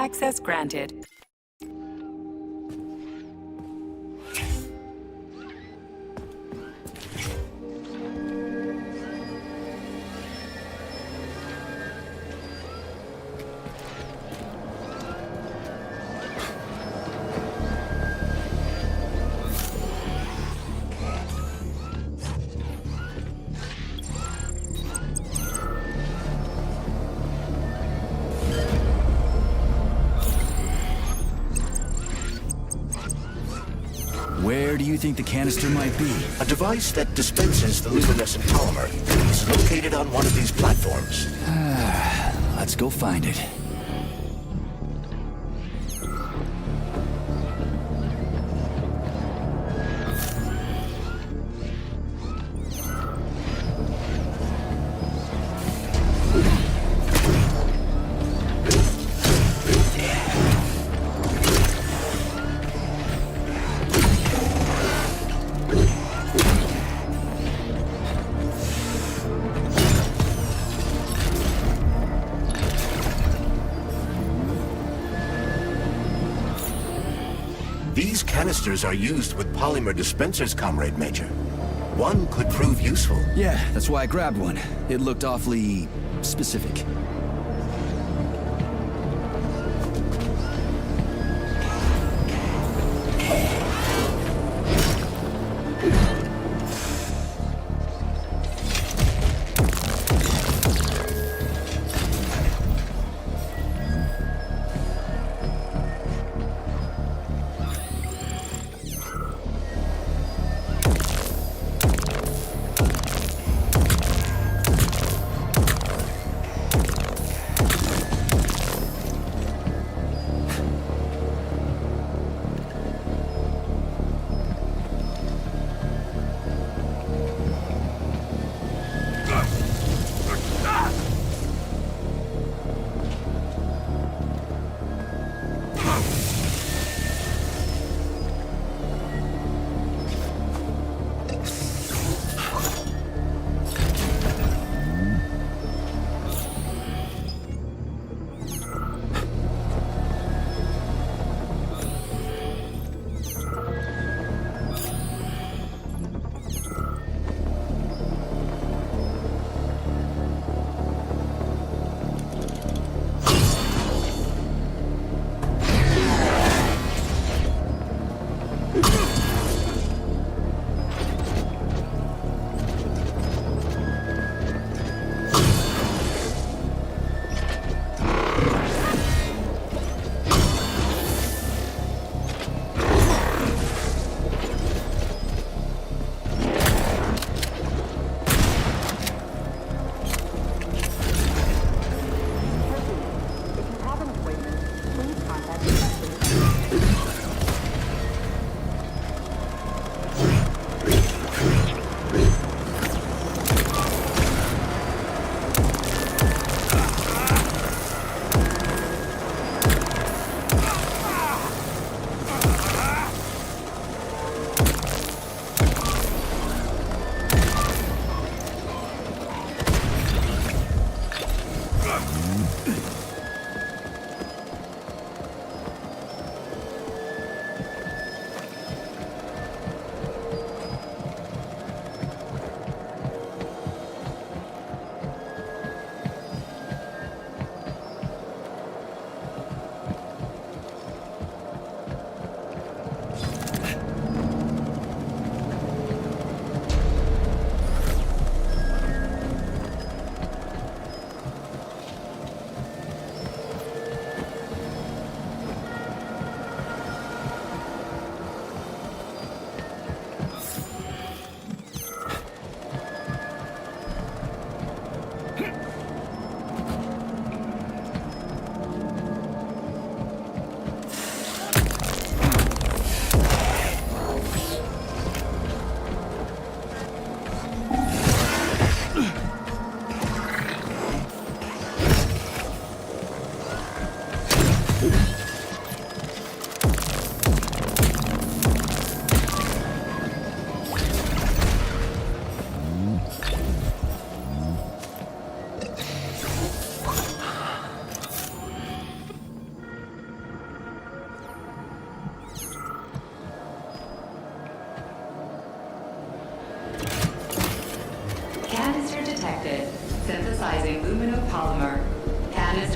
Access granted. Where do you think the canister might be? A device that dispenses the luminescent polymer is located on one of these platforms. Let's go find it. These canisters are used with polymer dispensers, Comrade Major. One could prove useful. Yeah, that's why I grabbed one. It looked awfully specific.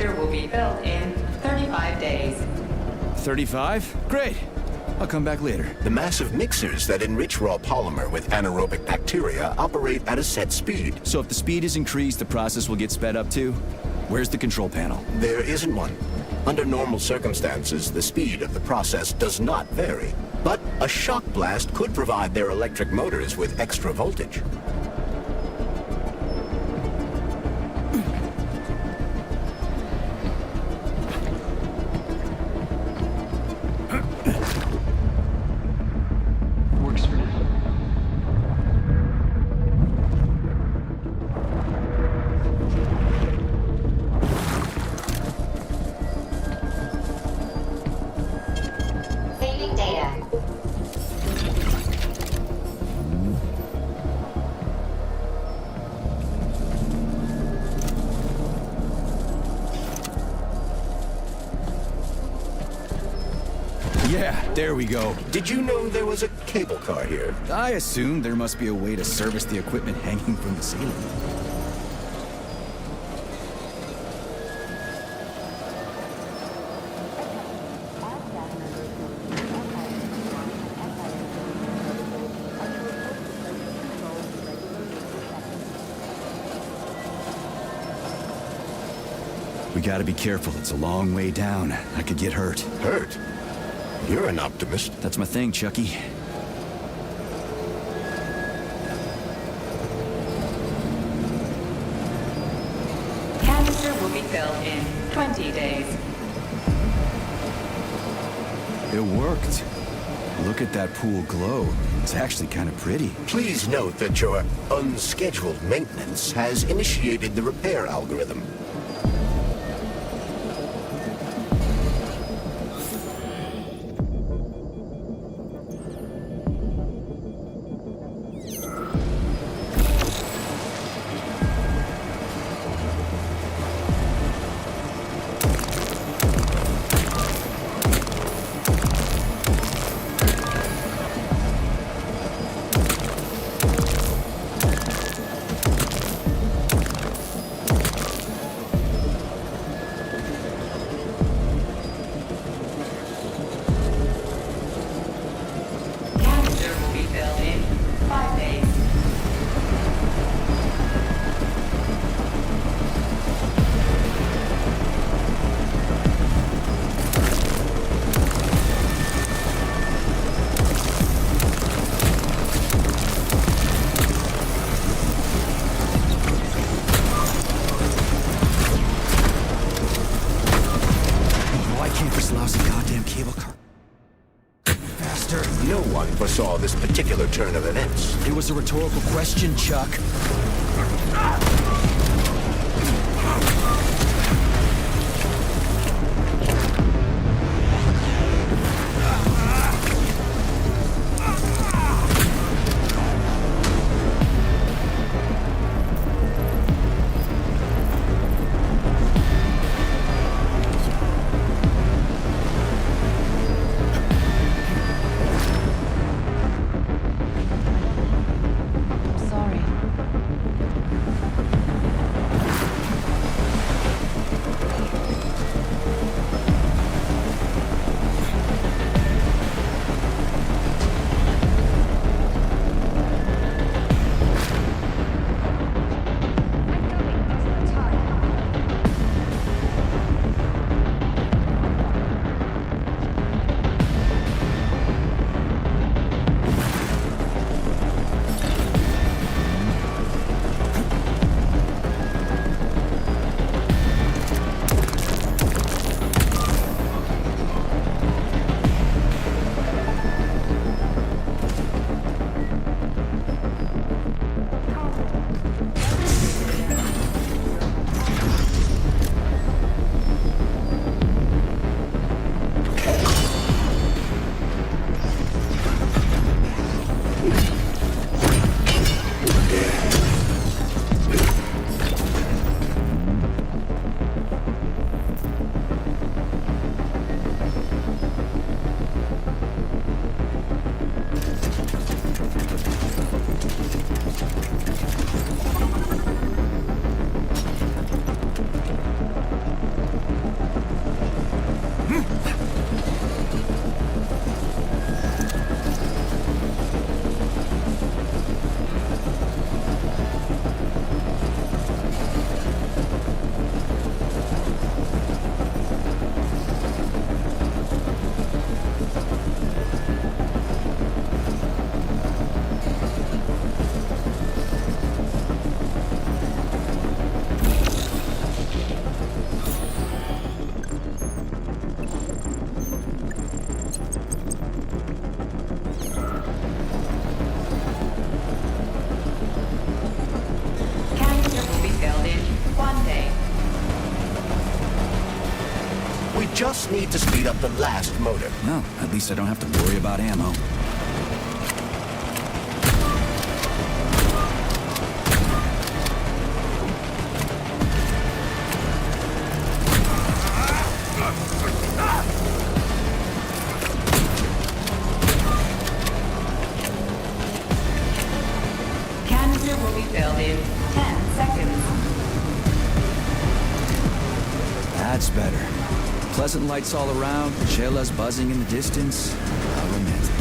Canister will be built in 35 days. 35? Great. I'll come back later. The massive mixers that enrich raw polymer with anaerobic bacteria operate at a set speed. So if the speed is increased, the process will get sped up too? Where's the control panel? There isn't one. Under normal circumstances, the speed of the process does not vary. But a shock blast could provide their electric motors with extra voltage. Works for now. Saving data. Yeah, there we go. Did you know there was a cable car here? I assume there must be a way to service the equipment hanging from the ceiling. We gotta be careful. It's a long way down. I could get hurt. Hurt? You're an optimist. That's my thing, Chucky. Canister will be built in 20 days. It worked. Look at that pool glow. It's actually kind of pretty. Please note that your unscheduled maintenance has initiated the repair algorithm. Canister will be built in 5 days. Why can't this lousy goddamn cable car faster? No one foresaw this particular turn of events. It was a rhetorical question, Chuck. Sorry. We just need to speed up the last motor. No, at least I don't have to worry about ammo. Canister will be filled in 10 seconds. That's better. Pleasant lights all around, Shayla's buzzing in the distance. How romantic.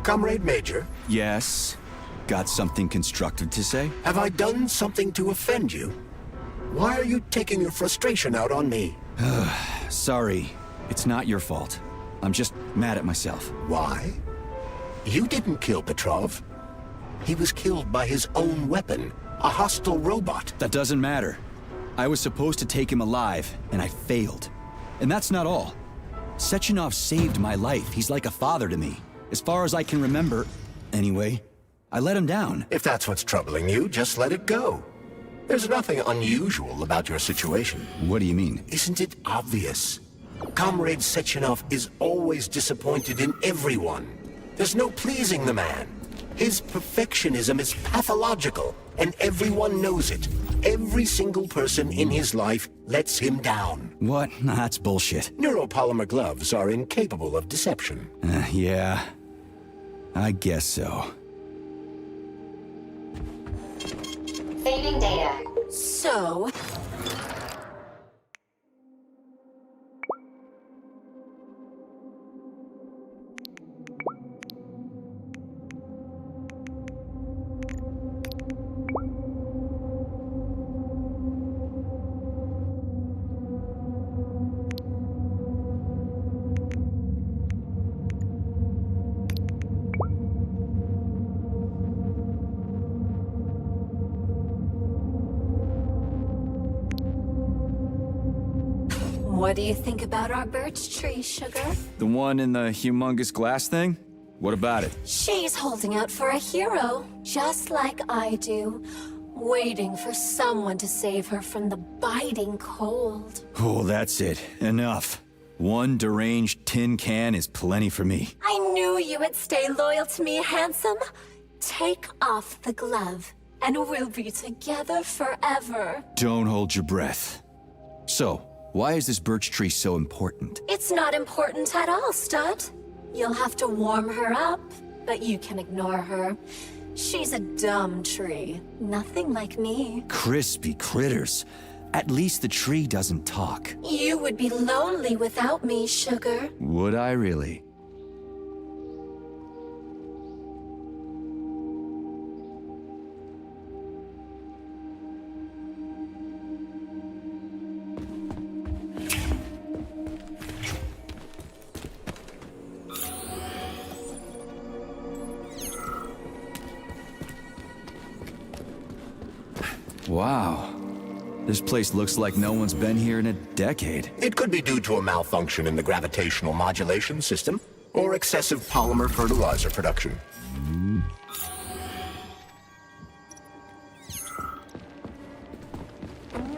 Comrade Major, Yes? Got something constructive to say? have I done something to offend you? Why are you taking your frustration out on me? Sorry, it's not your fault. I'm just mad at myself. Why? You didn't kill Petrov. He was killed by his own weapon, a hostile robot. That doesn't matter. I was supposed to take him alive, and I failed. And that's not all. Sechenov saved my life. He's like a father to me. As far as I can remember, anyway, I let him down. If that's what's troubling you, just let it go. There's nothing unusual about your situation. What do you mean? Isn't it obvious? Comrade Sechenov is always disappointed in everyone. There's no pleasing the man. His perfectionism is pathological, and everyone knows it. Every single person in his life lets him down. What? Nah, that's bullshit. Neuropolymer gloves are incapable of deception. Yeah, I guess so. Saving data. So, what do you think about our birch tree, Sugar? The one in the humongous glass thing? What about it? She's holding out for a hero, just like I do, waiting for someone to save her from the biting cold. Oh, that's it. Enough. One deranged tin can is plenty for me. I knew you would stay loyal to me, handsome. Take off the glove, and we'll be together forever. Don't hold your breath. So, why is this birch tree so important? It's not important at all, Stud. You'll have to warm her up, but you can ignore her. She's a dumb tree. Nothing like me. Crispy critters. At least the tree doesn't talk. You would be lonely without me, sugar. Would I really? Wow. This place looks like no one's been here in a decade. It could be due to a malfunction in the gravitational modulation system, or excessive polymer fertilizer production. Senior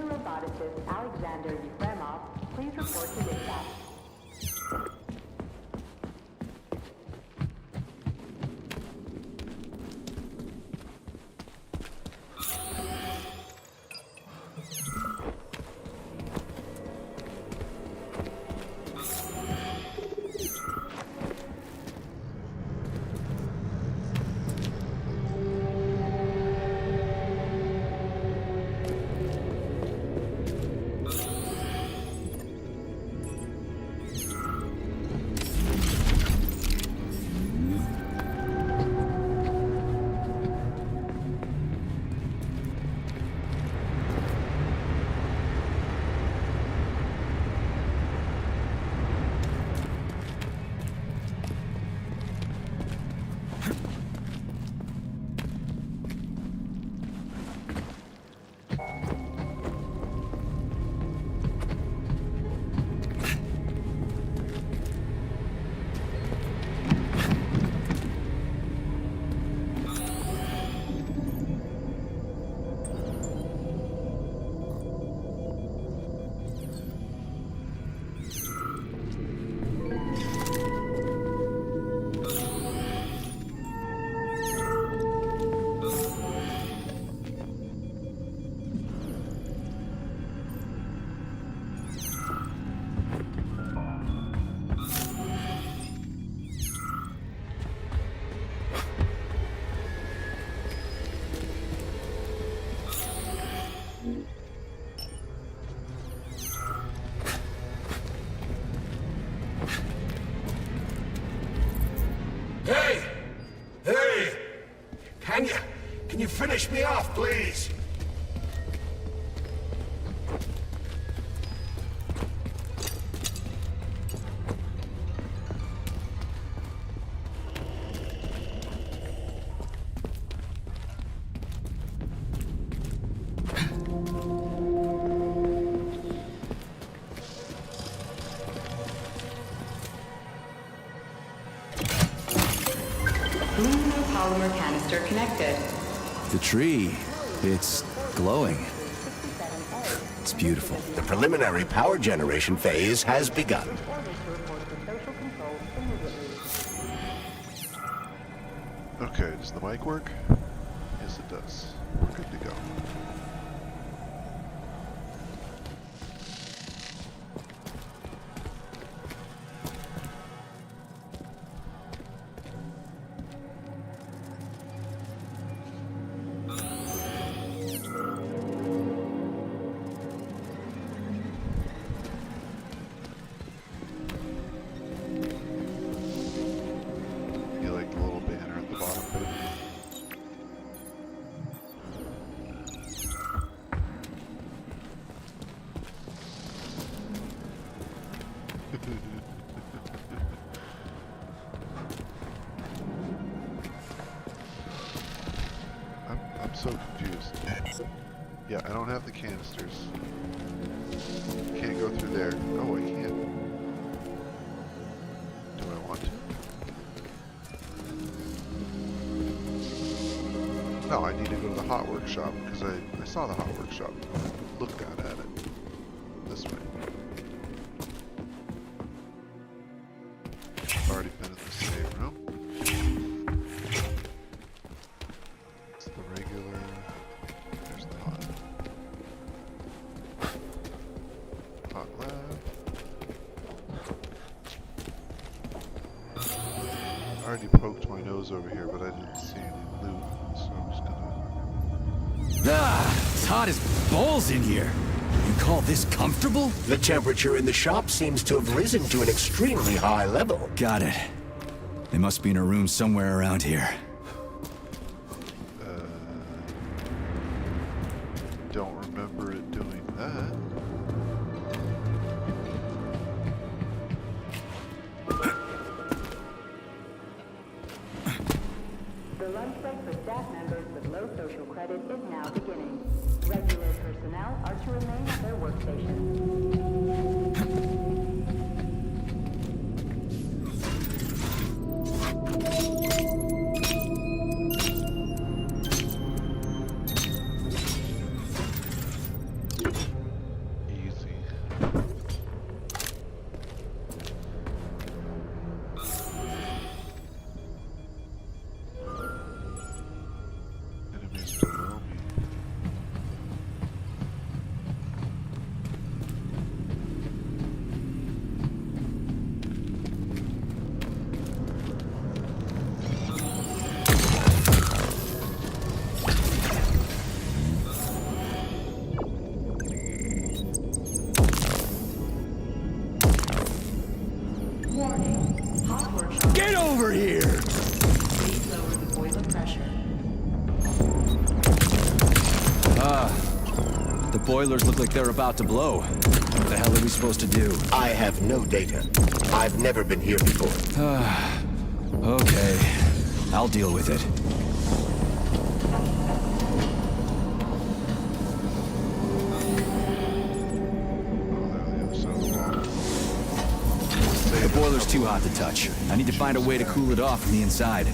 roboticist Alexander Yefremov, please report to dispatch. Hey! Hey! Can you finish me off, please? Polymer canister connected. The tree, it's glowing. It's beautiful. The preliminary power generation phase has begun. Okay, does the mic work? Yes, it does. We're good to go. You like the little banner at the bottom, baby? I'm so confused. Yeah, I don't have the canisters. Can't go through there. Oh, I can. Do I want to? No, I need to go to the hot workshop because I saw the hot workshop. Looked at it. This way. Already been in the save room. It's the regular. There's the hot lab. I already poked my nose over here, but I didn't see any loot, so I'm just gonna. Ah, it's hot as balls in here. You call this comfortable? The temperature in the shop seems to have risen to an extremely high level. Got it. They must be in a room somewhere around here. Don't remember it doing that. The lunch break for staff members with low social credit is now beginning. Regular personnel are to remain at their workstations. Easy. Enemies below me. Warning. Hot workshop. Get over here! Please lower the boiler pressure. The boilers look like they're about to blow. What the hell are we supposed to do? I have no data. I've never been here before. Okay, I'll deal with it. The boiler's too hot to touch. I need to find a way to cool it off from the inside.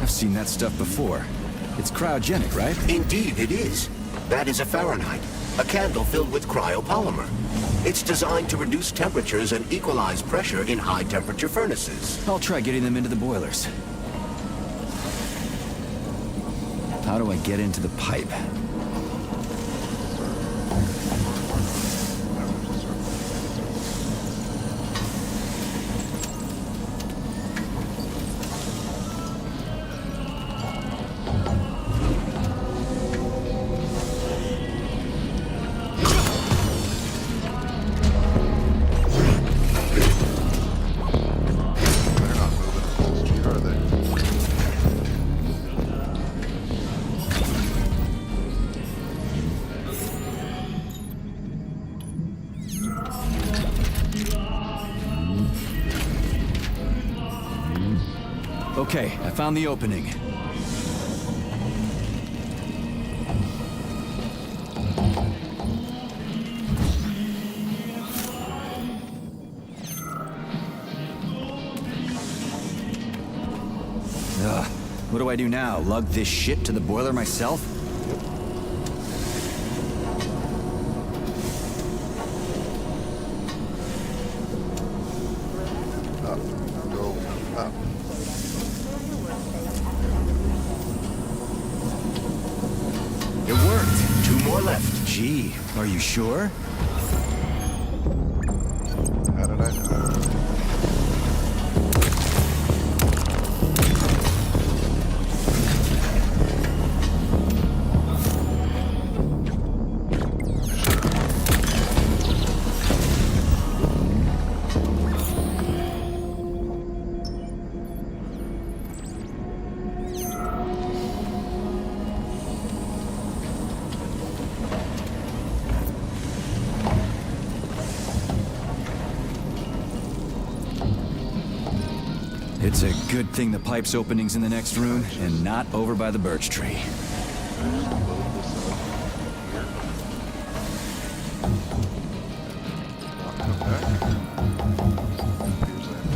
I've seen that stuff before. It's cryogenic, right? Indeed, it is. That is a Fahrenheit, a candle filled with cryopolymer. It's designed to reduce temperatures and equalize pressure in high-temperature furnaces. I'll try getting them into the boilers. How do I get into the pipe? They're not moving at full speed, are they? Okay, I found the opening. Ugh, what do I do now? Lug this shit to the boiler myself? Up. Go. Up. It worked. 2 more left. Gee, are you sure? How did I know? It's a good thing the pipe's opening's in the next room and not over by the birch tree. Load this up here. Not come back. Here's that.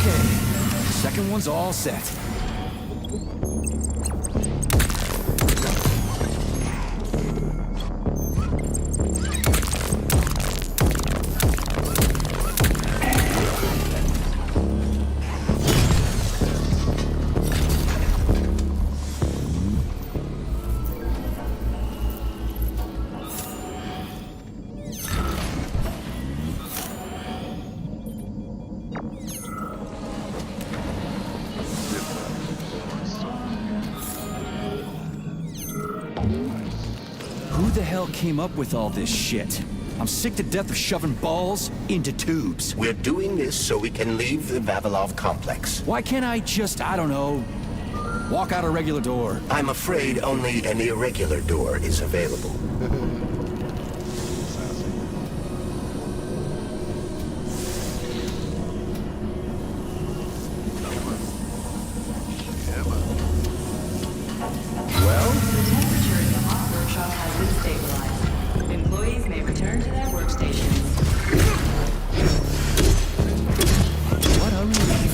Okay, second one's all set. Who the hell came up with all this shit? I'm sick to death of shoving balls into tubes. We're doing this so we can leave the Vavilov complex. Why can't I just, I don't know, walk out a regular door? I'm afraid only an irregular door is available. The temperature in the hot workshop has been stabilized. Employees may return to their workstations. What a relief.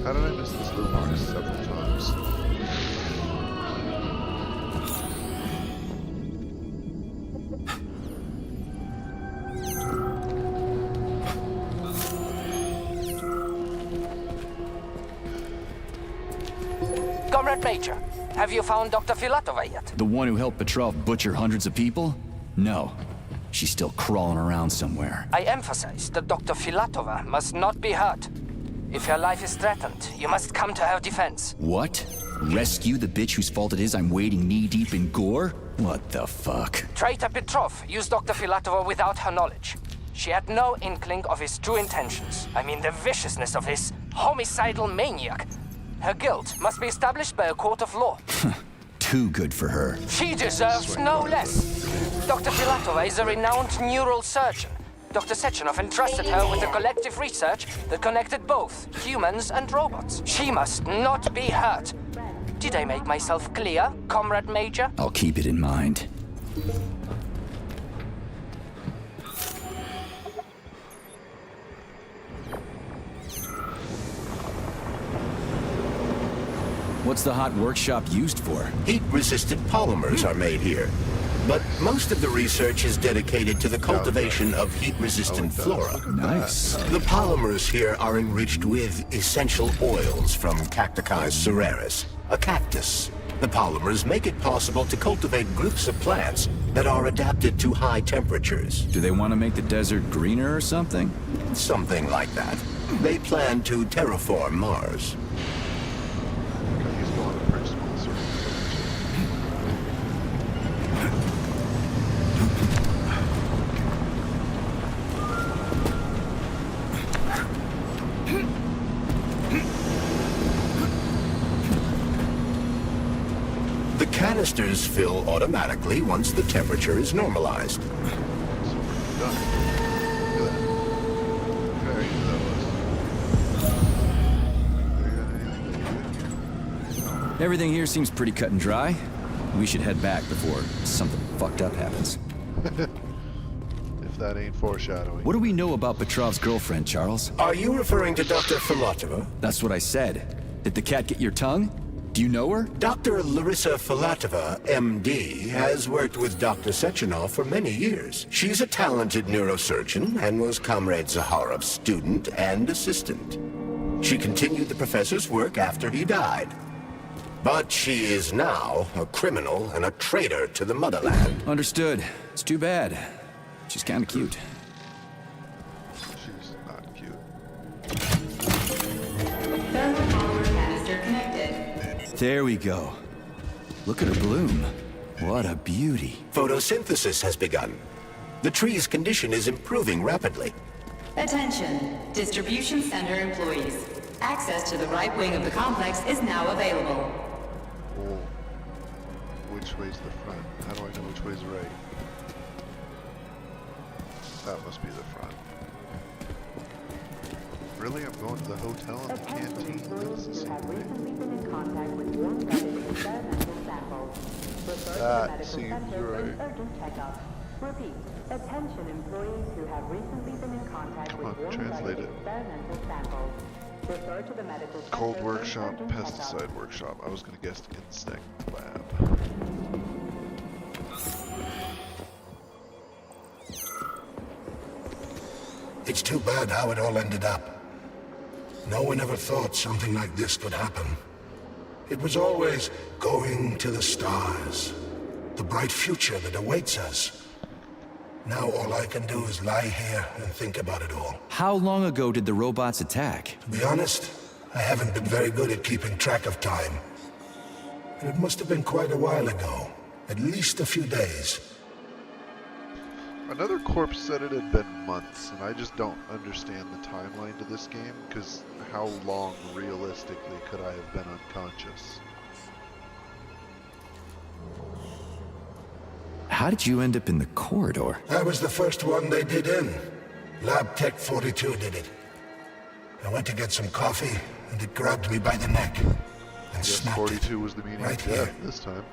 How did I miss this loot box several times? Comrade Major, have you found Dr. Filatova yet? The one who helped Petrov butcher hundreds of people? No. She's still crawling around somewhere. I emphasize that Dr. Filatova must not be hurt. If her life is threatened, you must come to her defense. What? Rescue the bitch whose fault it is I'm wading knee-deep in gore? What the fuck? Traitor Petrov used Dr. Filatova without her knowledge. She had no inkling of his true intentions. I mean, the viciousness of this homicidal maniac. Her guilt must be established by a court of law. Too good for her. She deserves no less. Dr. Filatova is a renowned neurosurgeon. Dr. Sechenov entrusted her with a collective research that connected both humans and robots. She must not be hurt. Did I make myself clear, Comrade Major? I'll keep it in mind. What's the hot workshop used for? Heat-resistant polymers are made here. But most of the research is dedicated to the cultivation of heat-resistant flora. Nice. The polymers here are enriched with essential oils from Cacticus cereris, a cactus. The polymers make it possible to cultivate groups of plants that are adapted to high temperatures. Do they want to make the desert greener or something? Something like that. They plan to terraform Mars. He's going to principal, so The canisters fill automatically once the temperature is normalized. done. Look at that. Very close. Everything here seems pretty cut and dry. We should head back before something fucked up happens. If that ain't foreshadowing. What do we know about Petrov's girlfriend, Charles? Are you referring to Dr. Filatova? That's what I said. Did the cat get your tongue? Do you know her? Dr. Larissa Filatova, MD, has worked with Dr. Sechenov for many years. She's a talented neurosurgeon and was Comrade Zaharov's student and assistant. She continued the professor's work after he died. But she is now a criminal and a traitor to the motherland. Understood. It's too bad. She's kinda cute. She's not cute. Thermal polymer canister connected. There we go. Look at her bloom. What a beauty. Photosynthesis has begun. The tree's condition is improving rapidly. Attention, distribution center employees. Access to the right wing of the complex is now available. Oh. Which way's the front? How do I know which way's the right? That must be the front. Really? I'm going to the hotel and the Attention canteen? employees That's the who have same thing. recently been in contact with warm-blooded experimental samples. Refer to the That medical seems center for an right. urgent checkup. Repeat. Attention employees who have recently been in contact Come with on, translate warm-blooded it. experimental samples. Refer to the medical center Cold for an workshop, urgent checkup. pesticide workshop. I was gonna guess insect lab. It's too bad how it all ended up. No one ever thought something like this could happen. It was always going to the stars, the bright future that awaits us. Now all I can do is lie here and think about it all. How long ago did the robots attack? To be honest, I haven't been very good at keeping track of time. And it must have been quite a while ago, at least a few days. Another corpse said it had been months, and I just don't understand the timeline to this game, because how long realistically could I have been unconscious? How did you end up in the corridor? I was the first one they did in. Lab Tech 42 did it. I went to get some coffee, and it grabbed me by the neck and Yes, snapped 42 it. was the meaning Right of death here. this time.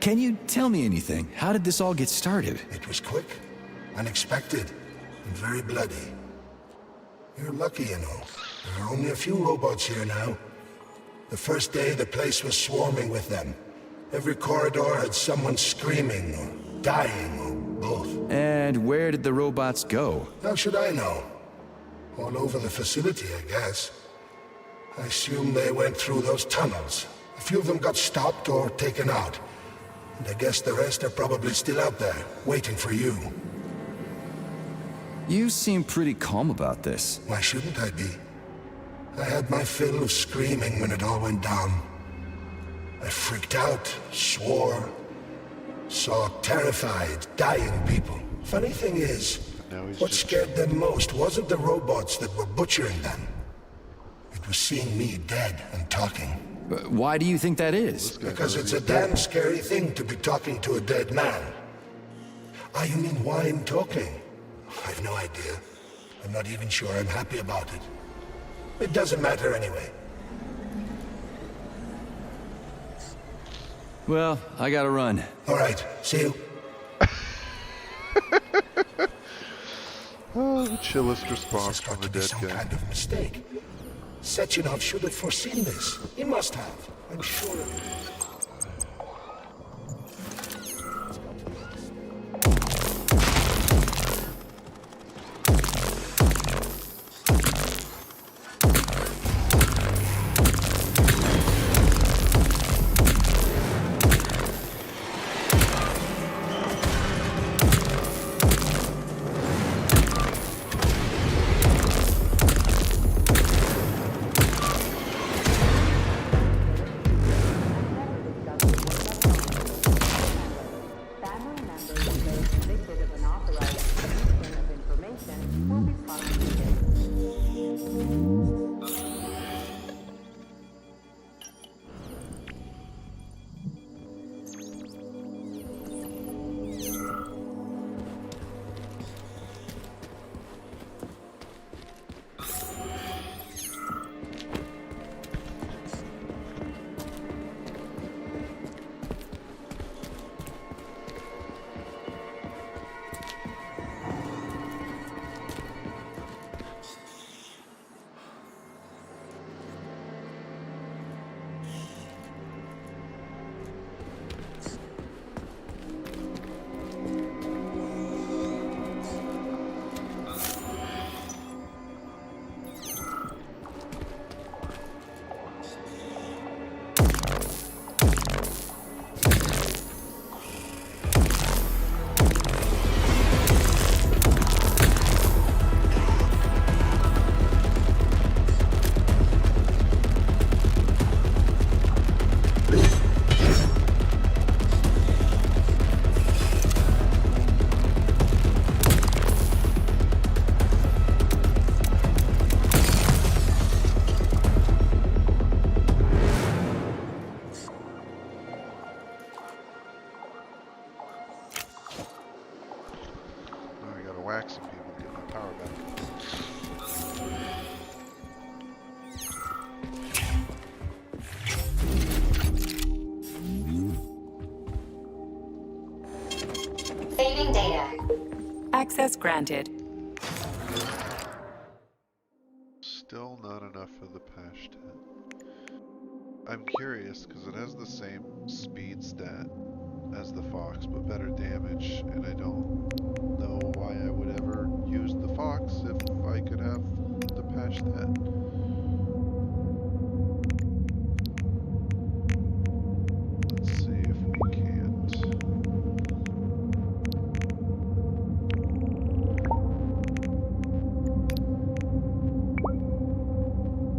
Can you tell me anything? How did this all get started? It was quick, unexpected, and very bloody. You're lucky, you know. There are only a few robots here now. The first day, the place was swarming with them. Every corridor had someone screaming or dying or both. And where did the robots go? How should I know? All over the facility, I guess. I assume they went through those tunnels. A few of them got stopped or taken out. And I guess the rest are probably still out there, waiting for you. You seem pretty calm about this. Why shouldn't I be? I had my fill of screaming when it all went down. I freaked out, swore, saw terrified, dying people. Funny thing is, Now he's what just scared them most wasn't the robots that were butchering them. It was seeing me dead and talking. Why do you think that is? Because it's a damn scary thing to be talking to a dead man. Ah, you mean why I'm talking? I've no idea. I'm not even sure I'm happy about it. It doesn't matter anyway. Well, I gotta run. All right, see you. Oh, the chillest This response has from got a to be dead some guy. kind of mistake. Sechenov should have foreseen this. He must have. I'm sure of it. granted. Still not enough for the Pashtet. I'm curious because it has the same speed stat as the Fox, but better damage, and I don't know why I would ever use the Fox if I could have the Pashtet. Let's see if we can't.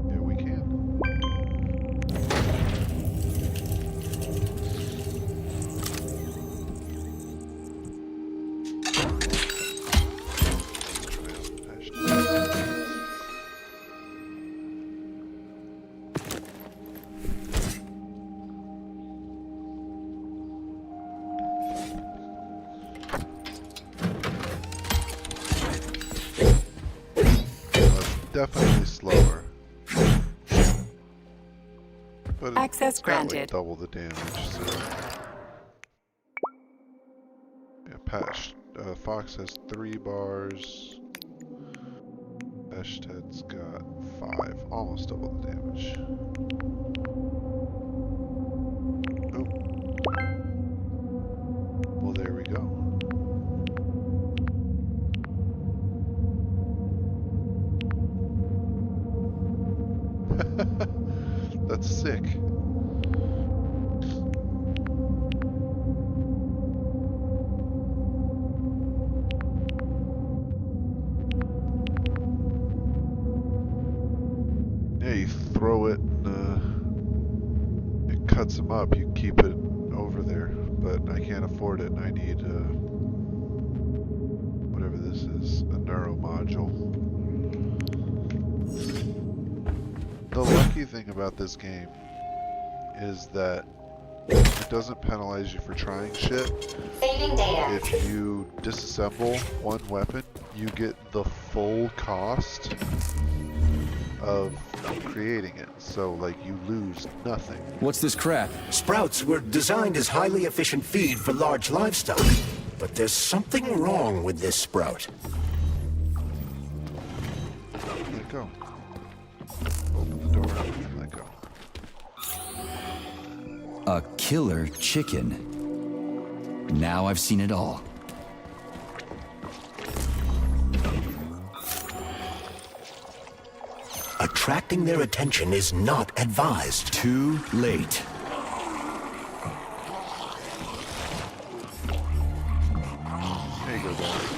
Yeah, we can. Definitely slower. But Access it's got, like, granted. double the damage, so. Yeah, Fox has 3 bars. Pashtet's got 5, almost double the damage. Oh. Well, there we go. That's sick. Yeah, you throw it and it cuts them up. You keep it over there, but I can't afford it. I need whatever this is, a neuromodule. The lucky thing about this game is that it doesn't penalize you for trying shit. Saving data. If you disassemble one weapon, you get the full cost of creating it. So, like, you lose nothing. What's this crap? Sprouts were designed as highly efficient feed for large livestock. But there's something wrong with this sprout. Let go. Open the door and let go. A killer chicken. Now I've seen it all. Attracting their attention is not advised. Too late. There you go, guys.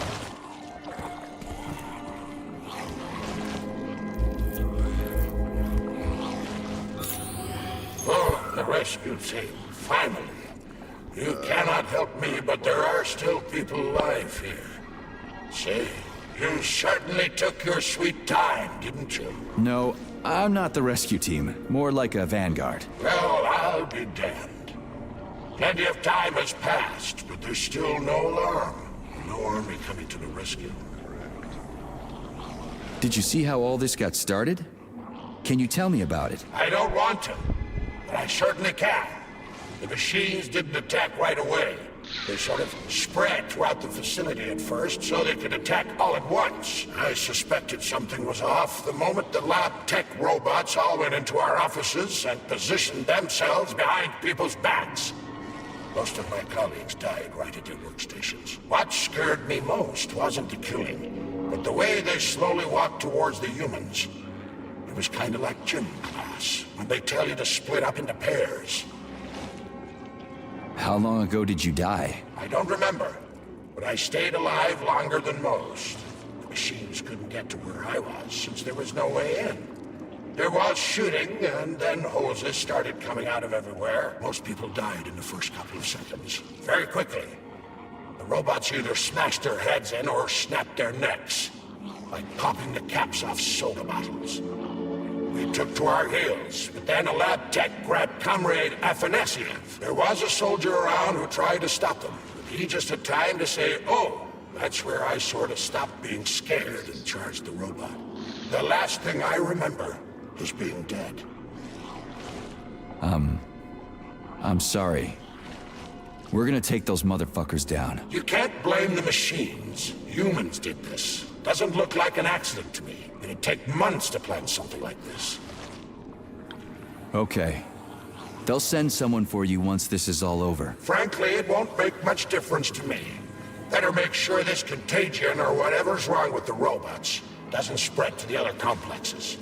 Oh, the rescue team, finally. You cannot help me, but there are still people alive here. Say, you certainly took your sweet time, didn't you? No, I'm not the rescue team. More like a vanguard. Well, I'll be damned. Plenty of time has passed, but there's still no alarm. No army coming to the rescue. Did you see how all this got started? Can you tell me about it? I don't want to, but I certainly can. The machines didn't attack right away. They sort of spread throughout the facility at first, so they could attack all at once. I suspected something was off the moment the lab tech robots all went into our offices and positioned themselves behind people's backs. Most of my colleagues died right at their workstations. What scared me most wasn't the killing, but the way they slowly walked towards the humans. It was kind of like gym class, when they tell you to split up into pairs. How long ago did you die? I don't remember, but I stayed alive longer than most. The machines couldn't get to where I was, since there was no way in. There was shooting, and then hoses started coming out of everywhere. Most people died in the first couple of seconds. Very quickly. The robots either smashed their heads in or snapped their necks, like popping the caps off soda bottles. We took to our heels, but then a lab tech grabbed Comrade Afanasiev. There was a soldier around who tried to stop them. He just had time to say, oh, that's where I sort of stopped being scared and charged the robot. The last thing I remember is being dead. I'm sorry. We're gonna take those motherfuckers down. You can't blame the machines. Humans did this. Doesn't look like an accident to me. It'd take months to plan something like this. Okay. They'll send someone for you once this is all over. Frankly, it won't make much difference to me. Better make sure this contagion or whatever's wrong with the robots doesn't spread to the other complexes.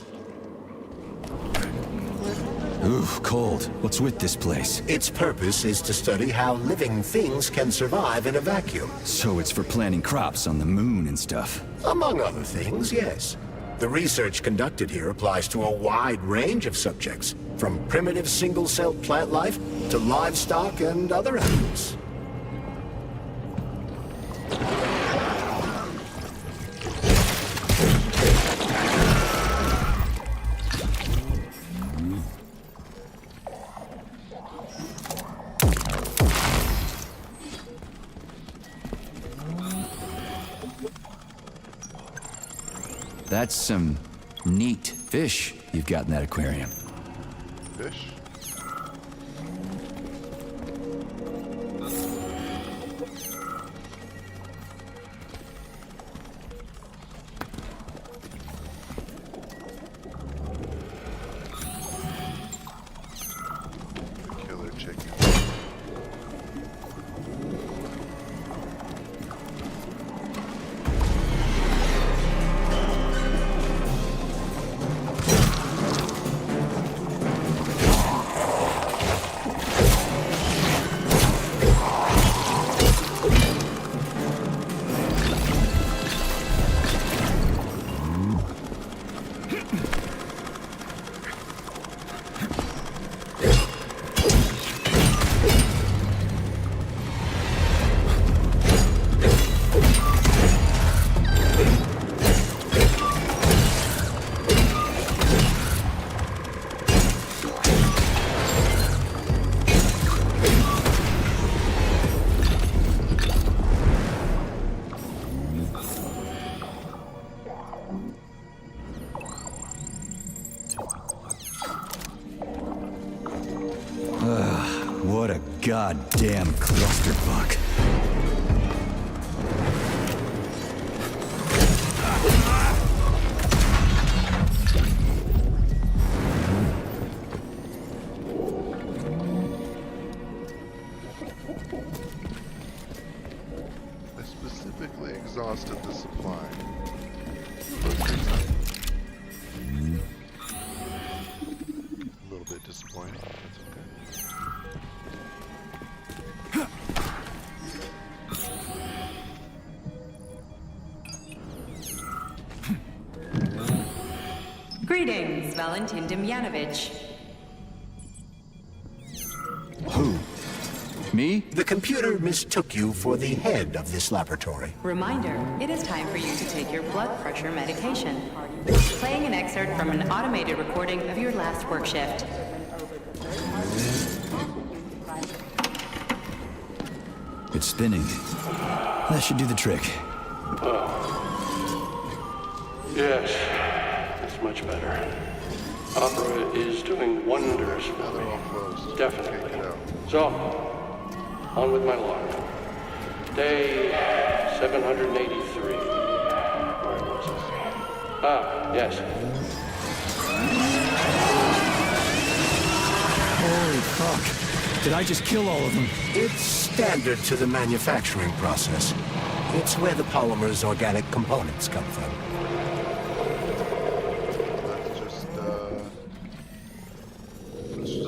Ooh, cold. What's with this place? Its purpose is to study how living things can survive in a vacuum. So it's for planting crops on the moon and stuff. Among other things, yes. The research conducted here applies to a wide range of subjects, from primitive single-celled plant life to livestock and other animals. That's some neat fish you've got in that aquarium. Fish? Killer chicken. What a goddamn clusterfuck. I specifically exhausted the supply. A little bit disappointing, but that's okay. Greetings, Valentin Demyanovich. Who? Me? The computer mistook you for the head of this laboratory. Reminder, it is time for you to take your blood pressure medication. Playing an excerpt from an automated recording of your last work shift. It's spinning. That should do the trick. Yes, it's much better. Opera is doing wonders for Now they're all me. closed. Definitely. Take it out. So, on with my log. Day 783. Where was it? Ah, yes. Holy fuck. Did I just kill all of them? It's standard to the manufacturing process. It's where the polymer's organic components come from. That's just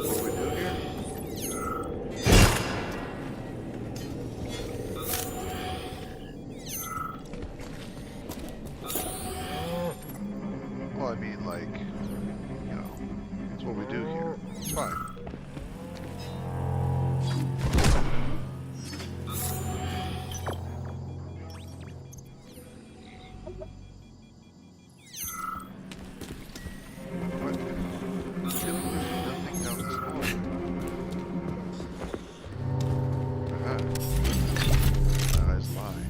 what we do here. Well, I mean, like, you know, that's what we do here. It's fine. What? I feel like there's nothing down this hall. My eyes lie.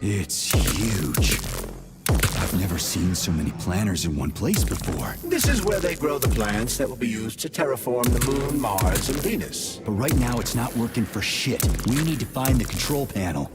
It's huge. I've never seen so many planters in one place before. This is where they grow the plants that will be used to terraform the Moon, Mars, and Venus. But right now it's not working for shit. We need to find the control panel.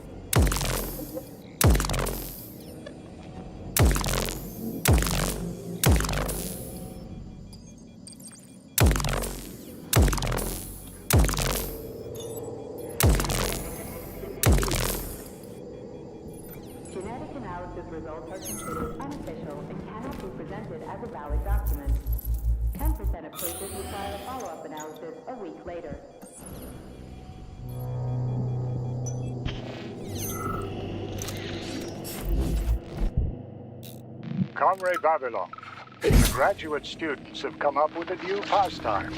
Genetic analysis results are considered unofficial and cannot be presented as a valid document. 10% of cases require a follow-up analysis a week later. Comrade Babylon, the graduate students have come up with a new pastime.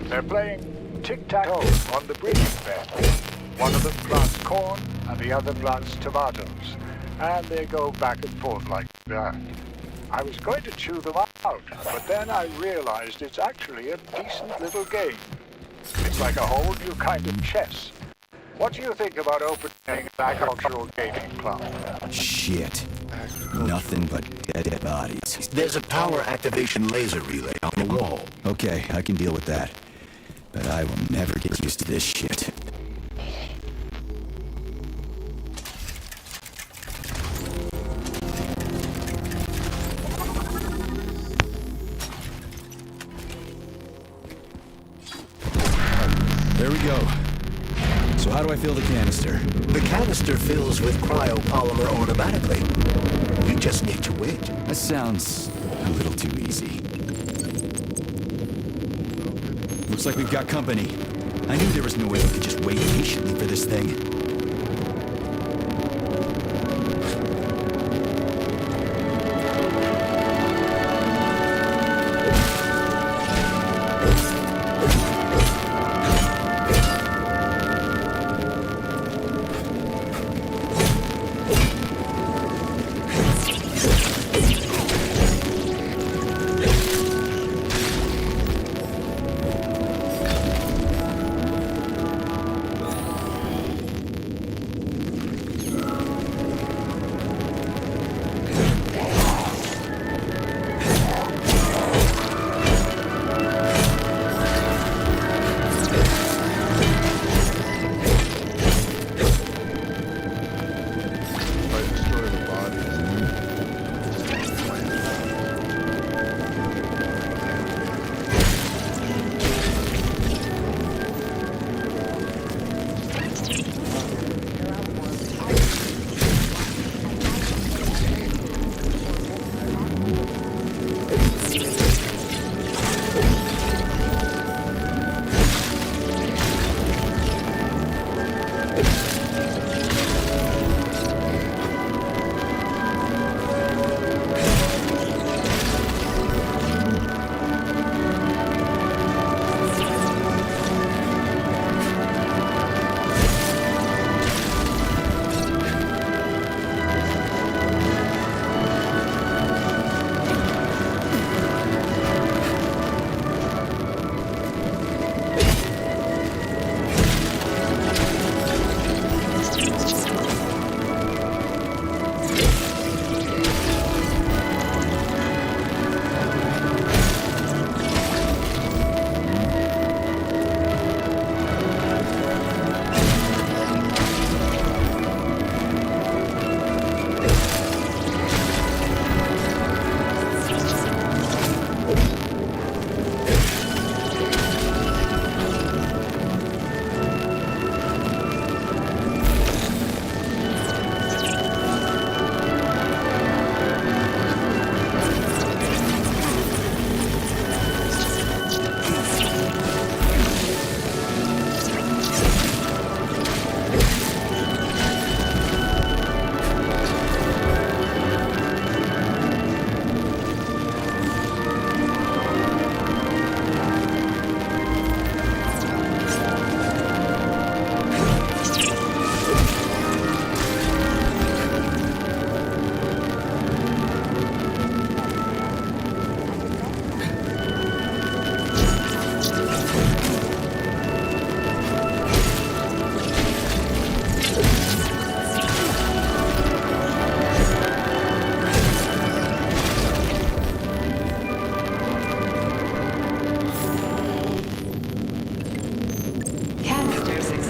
They're playing tic-tac-toe on the breeding bed. One of them plants corn and the other plants tomatoes. And they go back and forth like that. I was going to chew them out, but then I realized it's actually a decent little game. It's like a whole new kind of chess. What do you think about opening an agricultural gaming club? Shit. Nothing but dead bodies. There's a power activation laser relay on the wall. Okay, I can deal with that. But I will never get used to this shit. There we go. So how do I fill the canister? The canister fills with cryopolymer automatically. We just need to wait. That sounds a little too easy. Looks like we've got company. I knew there was no way we could just wait patiently for this thing.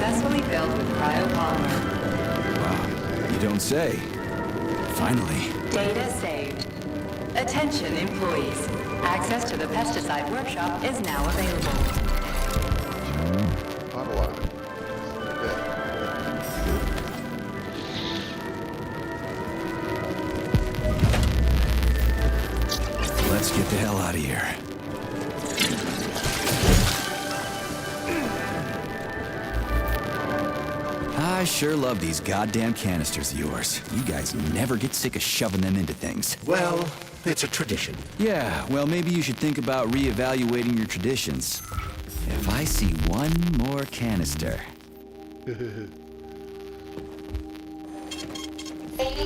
successfully filled with cryopolymer. Wow, you don't say. Finally. Data saved. Attention employees. Access to the pesticide workshop is now available. Not a lot. A bit. Let's get the hell out of here. I sure love these goddamn canisters of yours. You guys never get sick of shoving them into things. Well, it's a tradition. Yeah, well, maybe you should think about reevaluating your traditions. If I see one more canister... Saving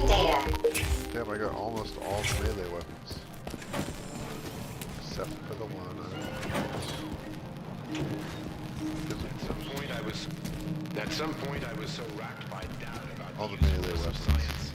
data. Damn, I got almost all the melee weapons. Except for the one At some point I was so racked by doubt about all the the melee usefulness of weapons. science.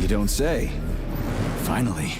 You don't say. Finally.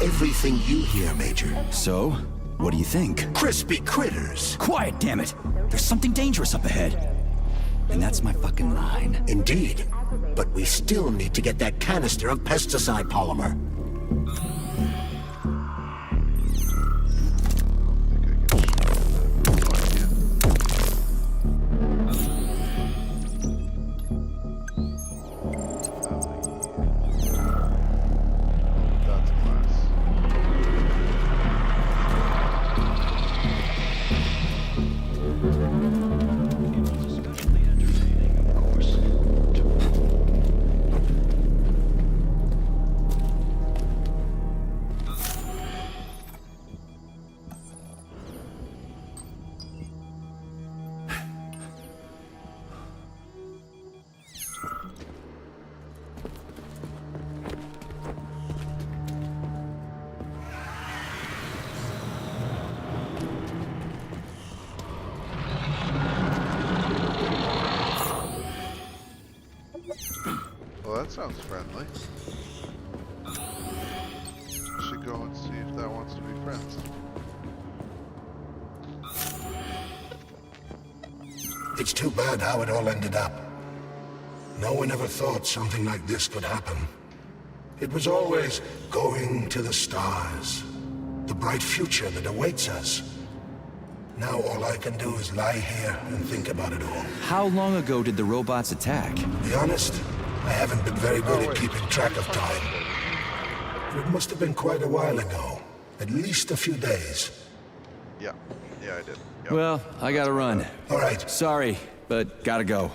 Everything you hear, Major. So, what do you think? Crispy critters. Quiet, damn it! There's something dangerous up ahead. And that's my fucking line. Indeed. But we still need to get that canister of pesticide polymer. I think I can shoot that. Oh, I can't. that sounds friendly. Should go and see if that wants to be friends. It's too bad how it all ended up. No one ever thought something like this could happen. It was always going to the stars, the bright future that awaits us. Now all I can do is lie here and think about it all. How long ago did the robots attack? To be honest, I haven't been very good at keeping track of time. It must have been quite a while ago. At least a few days. Yeah, I did. Yep. Well, I gotta run. All right. Sorry, but gotta go.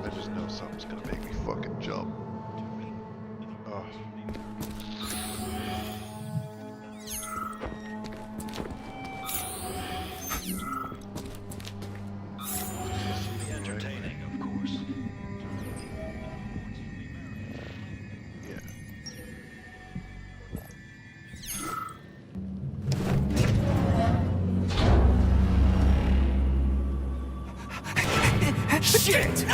I just know something's gonna make me fucking jump. Oh. Entertaining, of course. Yeah. Shit!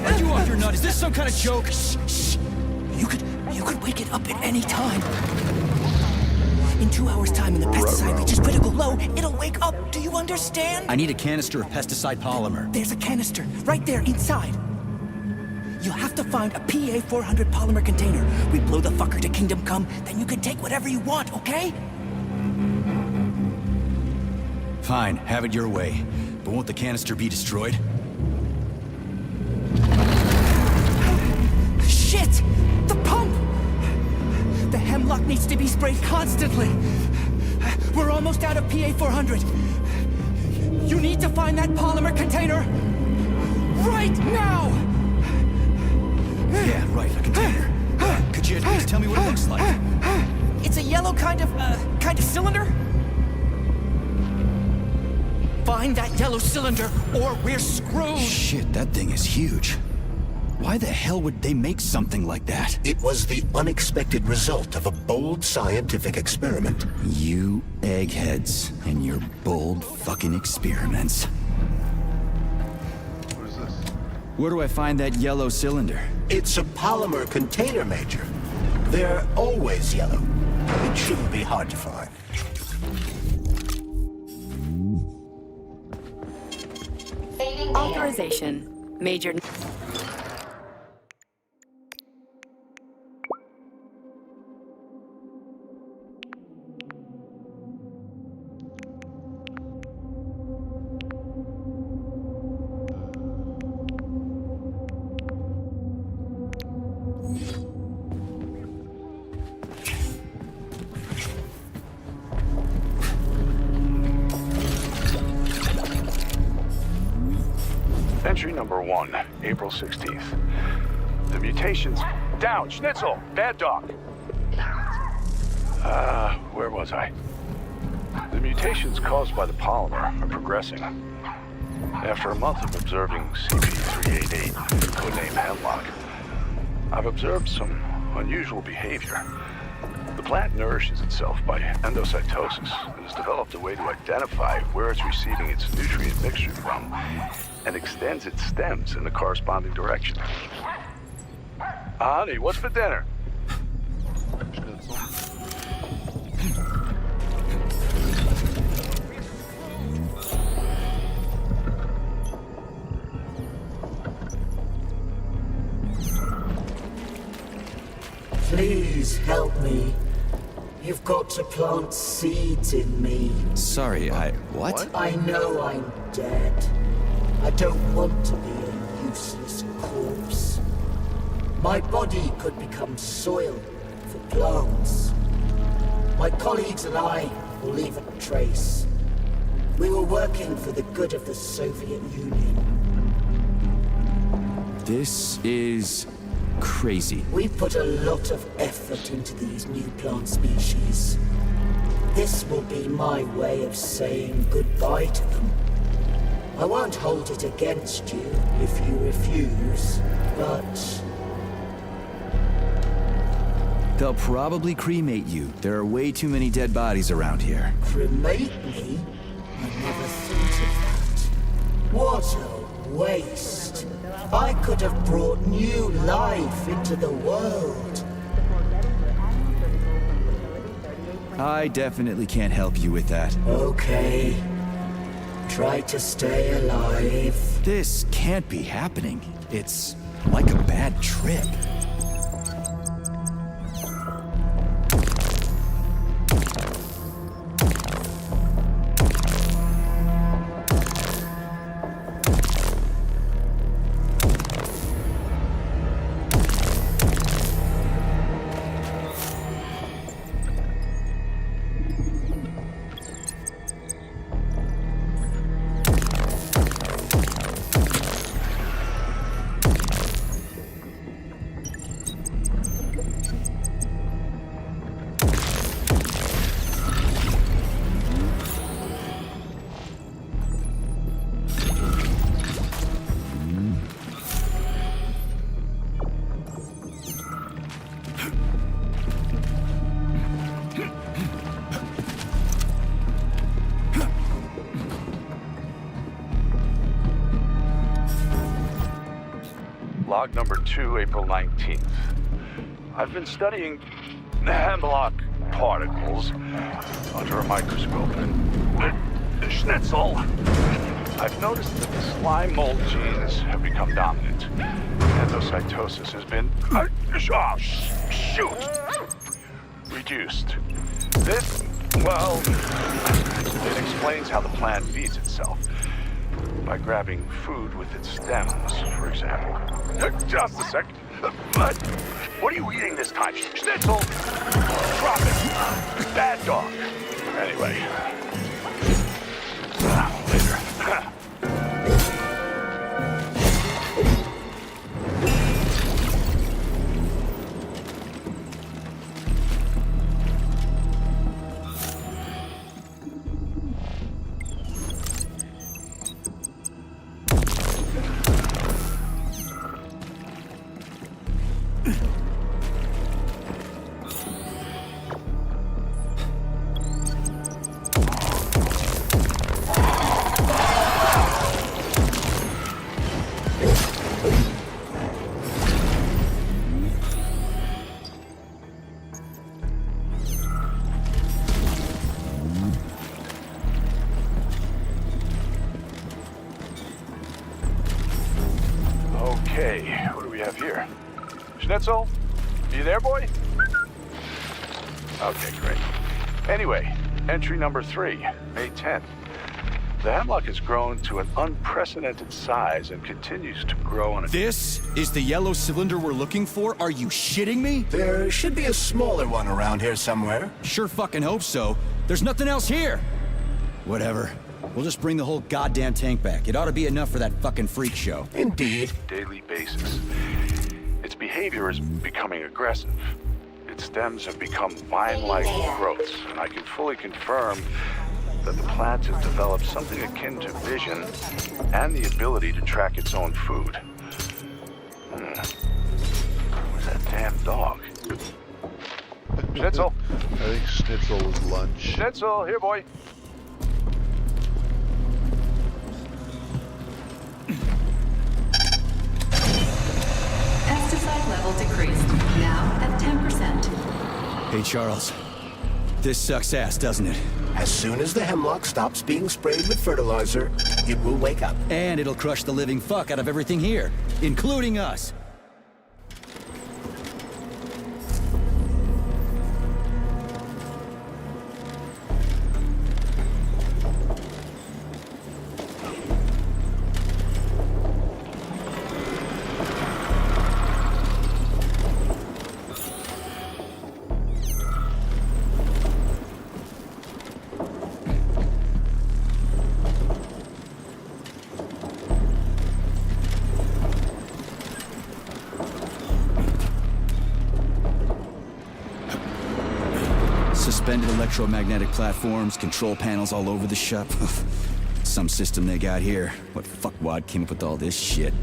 Are you off your nut? Is this some kind of joke? Shh. You could wake it up at any time. In 2 hours' time, when the pesticide reaches critical low, it'll wake up. Do you understand? I need a canister of pesticide polymer. There's a canister right there inside. You'll have to find a PA-400 polymer container. We blow the fucker to Kingdom Come, then you can take whatever you want, okay? Fine, have it your way. But won't the canister be destroyed? Shit! The pump! The hemlock needs to be sprayed constantly. We're almost out of PA-400. You need to find that polymer container right now! Yeah, right, a container. Could you at least tell me what it looks like? It's a yellow kind of cylinder. Find that yellow cylinder, or we're screwed! Shit, that thing is huge. Why the hell would they make something like that? It was the unexpected result of a bold scientific experiment. You eggheads and your bold fucking experiments. What is this? Where do I find that yellow cylinder? It's a polymer container, Major. They're always yellow. It shouldn't be hard to find. Authorization. Major. Entry number 1, April 16th. The mutations... Down! Schnitzel! Bad dog! Where was I? The mutations caused by the polymer are progressing. After a month of observing CP-388, codename Hemlock, I've observed some unusual behavior. The plant nourishes itself by endocytosis and has developed a way to identify where it's receiving its nutrient mixture from and extends its stems in the corresponding direction. Honey, what's for dinner? Schnitzel. Please help me. You've got to plant seeds in me. Sorry, what? I know I'm dead. I don't want to be a useless corpse. My body could become soil for plants. My colleagues and I will leave a trace. We were working for the good of the Soviet Union. This is crazy. We put a lot of effort into these new plant species. This will be my way of saying goodbye to them. I won't hold it against you if you refuse, but... They'll probably cremate you. There are way too many dead bodies around here. Cremate me? I never thought of that. What a waste. I could have brought new life into the world. I definitely can't help you with that. Okay. Try to stay alive. This can't be happening. It's like a bad trip. Log number 2, April 19th. I've been studying hemlock particles under a microscope, and Schnitzel, I've noticed that the slime mold genes have become dominant. Endocytosis has been reduced. This, well, it explains how the plant feeds itself. By grabbing food with its stems, for example. Just a sec. What are you eating this time? Schnitzel! Drop it! Bad dog. Anyway. Later. Okay, what do we have here? Schnitzel? You there, boy? Okay, great. Anyway, entry number 3, May 10th. The hemlock has grown to an unprecedented size and continues to grow on a... This is the yellow cylinder we're looking for? Are you shitting me? There should be a smaller one around here somewhere. Sure fucking hope so. There's nothing else here. Whatever. We'll just bring the whole goddamn tank back. It ought to be enough for that fucking freak show. Indeed. Daily basis. Its behavior is becoming aggressive. Its stems have become vine-like growths, and I can fully confirm that the plant has developed something akin to vision and the ability to track its own food. Where's that damn dog? Schnitzel? I think Schnitzel was lunch. Schnitzel, here, boy. Pesticide level decreased. Now at 10%. Hey, Charles. This sucks ass, doesn't it? As soon as the hemlock stops being sprayed with fertilizer, it will wake up. And it'll crush the living fuck out of everything here, including us. suspended electromagnetic platforms, control panels all over the shop. Some system they got here. What fuckwad came up with all this shit?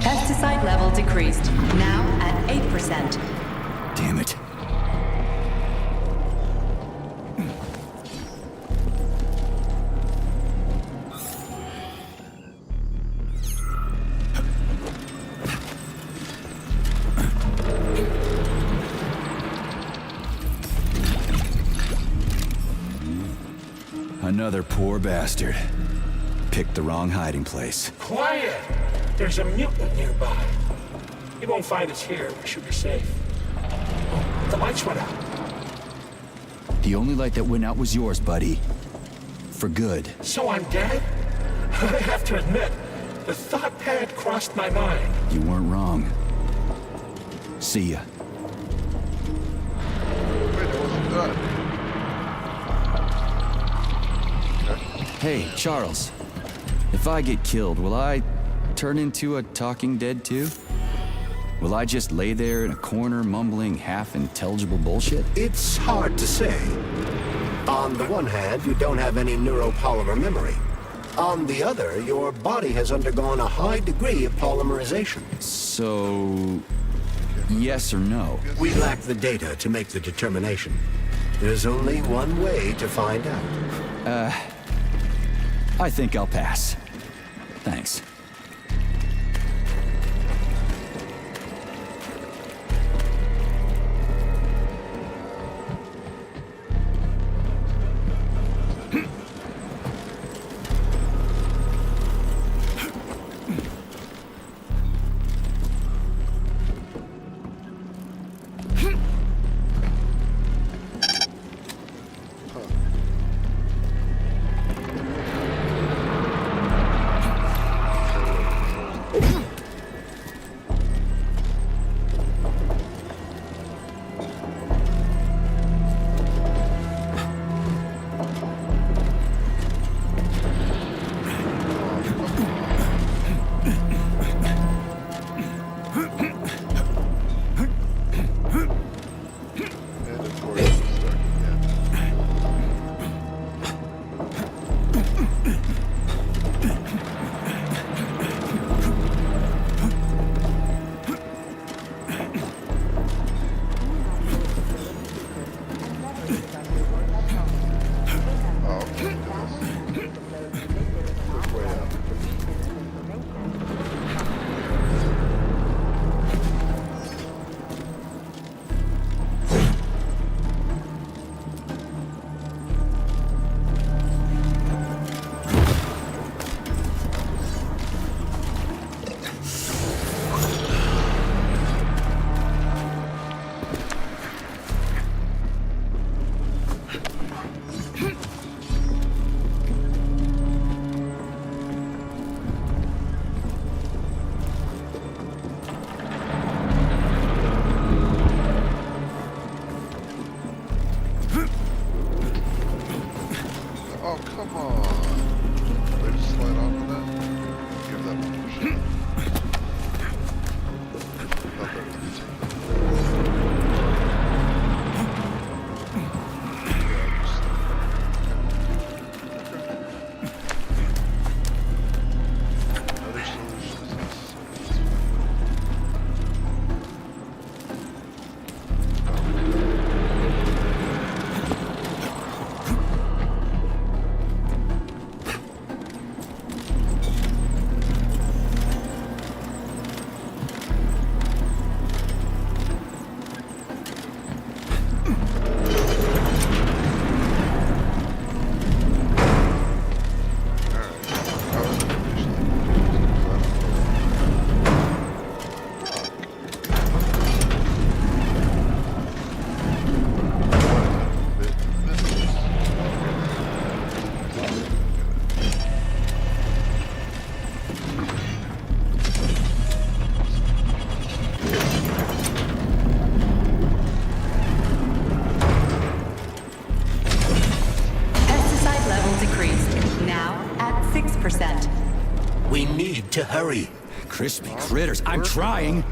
Pesticide level decreased. Now at 8%. Damn it. Another poor bastard. Picked the wrong hiding place. Quiet! There's a mutant nearby. You won't find us here. We should be safe. Oh, the lights went out. The only light that went out was yours, buddy. For good. So I'm dead? I have to admit, the thought had crossed my mind. You weren't wrong. See ya. Wait, it wasn't done. Hey, Charles. If I get killed, will I turn into a talking dead too? Will I just lay there in a corner mumbling half-intelligible bullshit? It's hard to say. On the one hand, you don't have any neuropolymer memory. On the other, your body has undergone a high degree of polymerization. So, yes or no? We lack the data to make the determination. There's only one way to find out. I think I'll pass. Thanks. come on. Did I just slide off of that? Give that one more shot. Thought that was the team. Another solution is necessary. Pesticide level decreased. Now at 6%. We need to hurry. Crispy critters, I'm trying.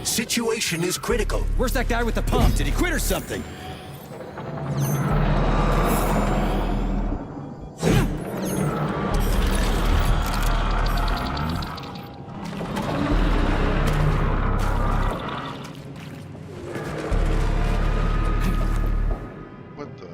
Situation is critical. Where's that guy with the pump? Did he quit or something? What the?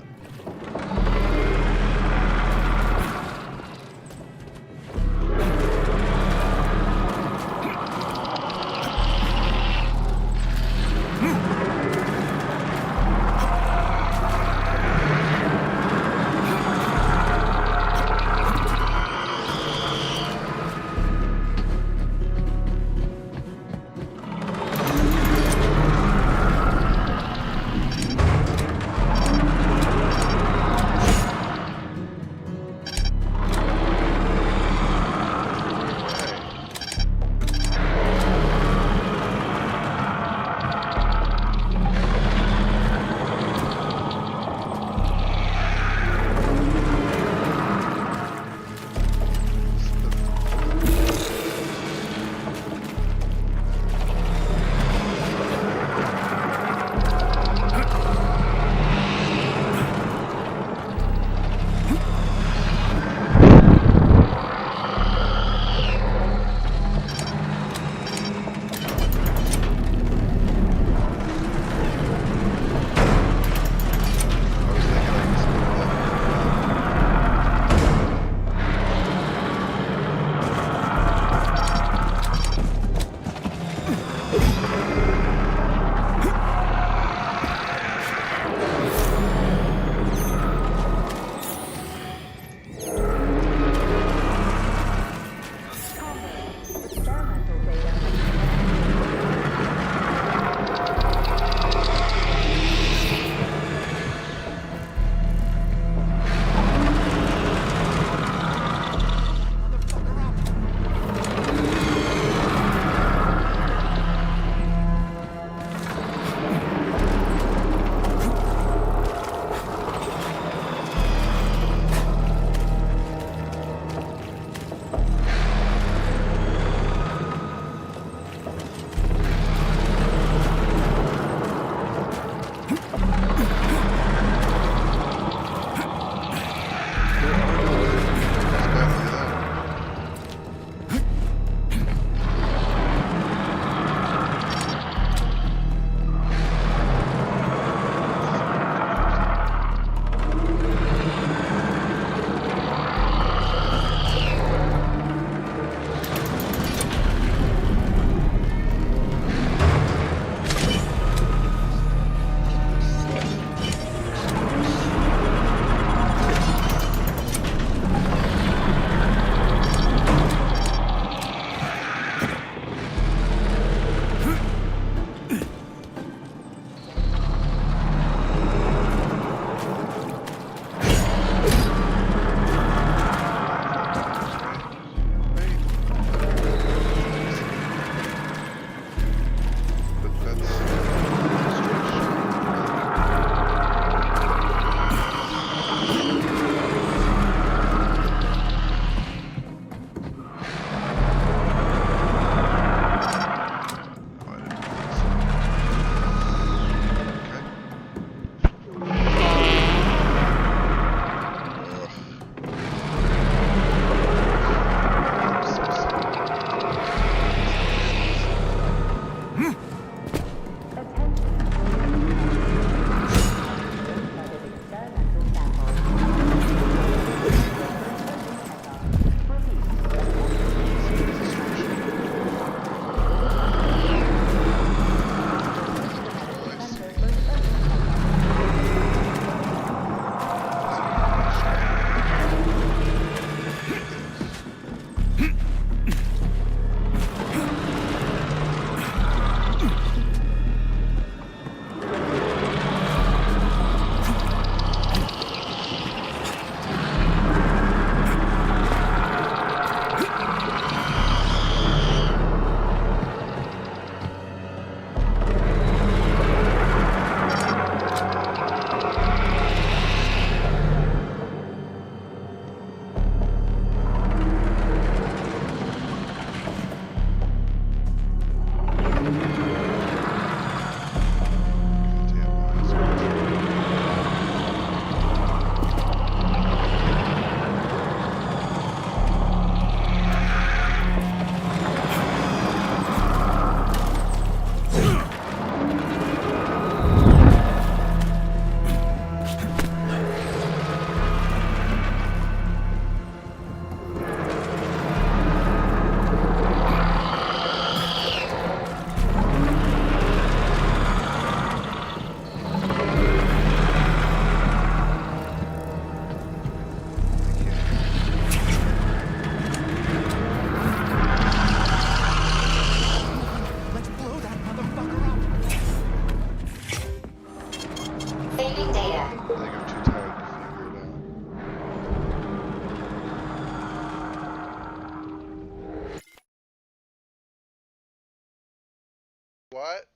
What?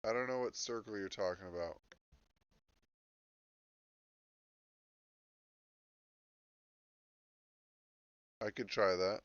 I don't know what circle you're talking about. I could try that.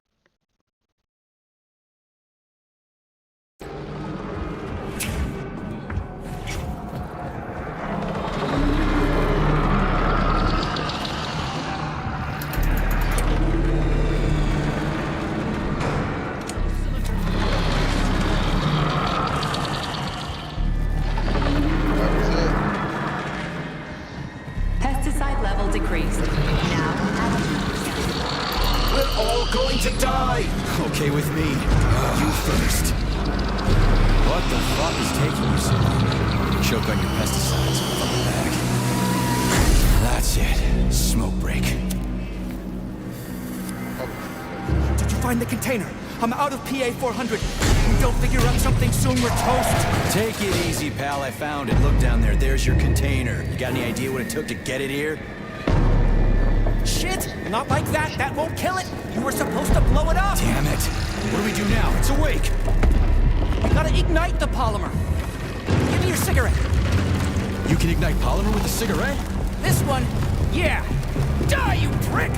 Pesticide level decreased. Now at 2%. We're all going to die! Okay with me. You first. What the fuck is taking you so long? Choke on your pesticides. From the back. That's it. Smoke break. Did you find the container? I'm out of PA 400. If we don't figure out something soon, we're toast. Take it easy, pal. I found it. Look down there. There's your container. You got any idea what it took to get it here? Shit! Not like that. That won't kill it. You were supposed to blow it up. Damn it. What do we do now? It's awake. We gotta ignite the polymer. Give me your cigarette. You can ignite polymer with a cigarette? This one, yeah. Die, you prick!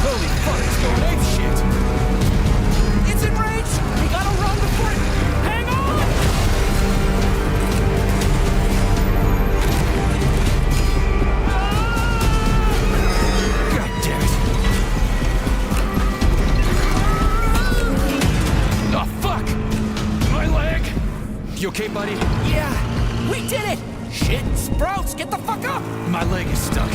Holy fuck, it's going ape shit! It's in range! We gotta run before it... Hang on! God damn it! Oh, fuck! My leg! You okay, buddy? Yeah, we did it! Shit, Sprouts, get the fuck up! My leg is stuck.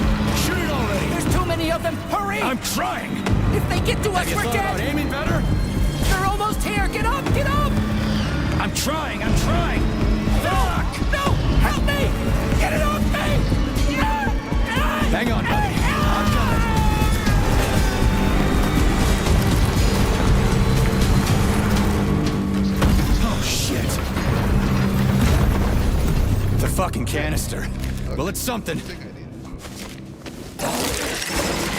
Shoot it already! There's too many of them, hurry! I'm trying! If they get to us, Have you we're thought dead! about aiming better? They're almost here, get up, get up! I'm trying! Fuck! No! Help me! Get it off me! Hang on, buddy. I'm coming. Oh, shit. The fucking canister. Well, it's something.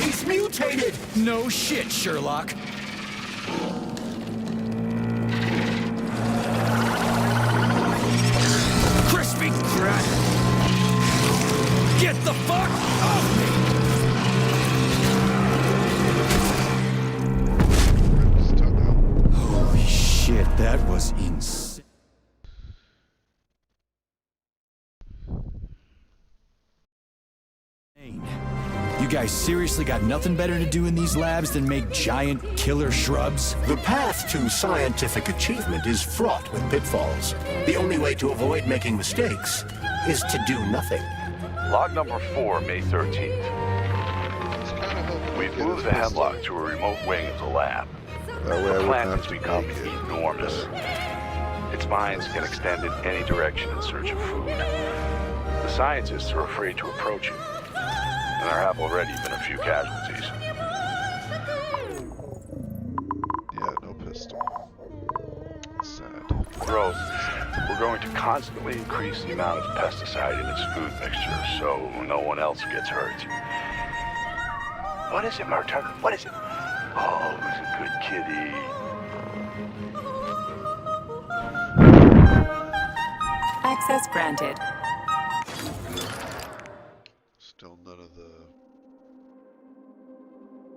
He's mutated! No shit, Sherlock. Crispy crap! Get the fuck off me! Holy shit, that was insane. You guys seriously got nothing better to do in these labs than make giant killer shrubs? The path to scientific achievement is fraught with pitfalls. The only way to avoid making mistakes is to do nothing. Log number 4, May 13th. We've moved the hemlock to a remote wing of the lab. The plant has become enormous. Its minds can extend in any direction in search of food. The scientists are afraid to approach it, and there have already been a few casualties. Yeah, no pistol. Sad. Growth. We're going to constantly increase the amount of pesticide in its food mixture so no one else gets hurt. What is it, Murder? What is it? Oh, he's a good kitty. Access granted. Still none of the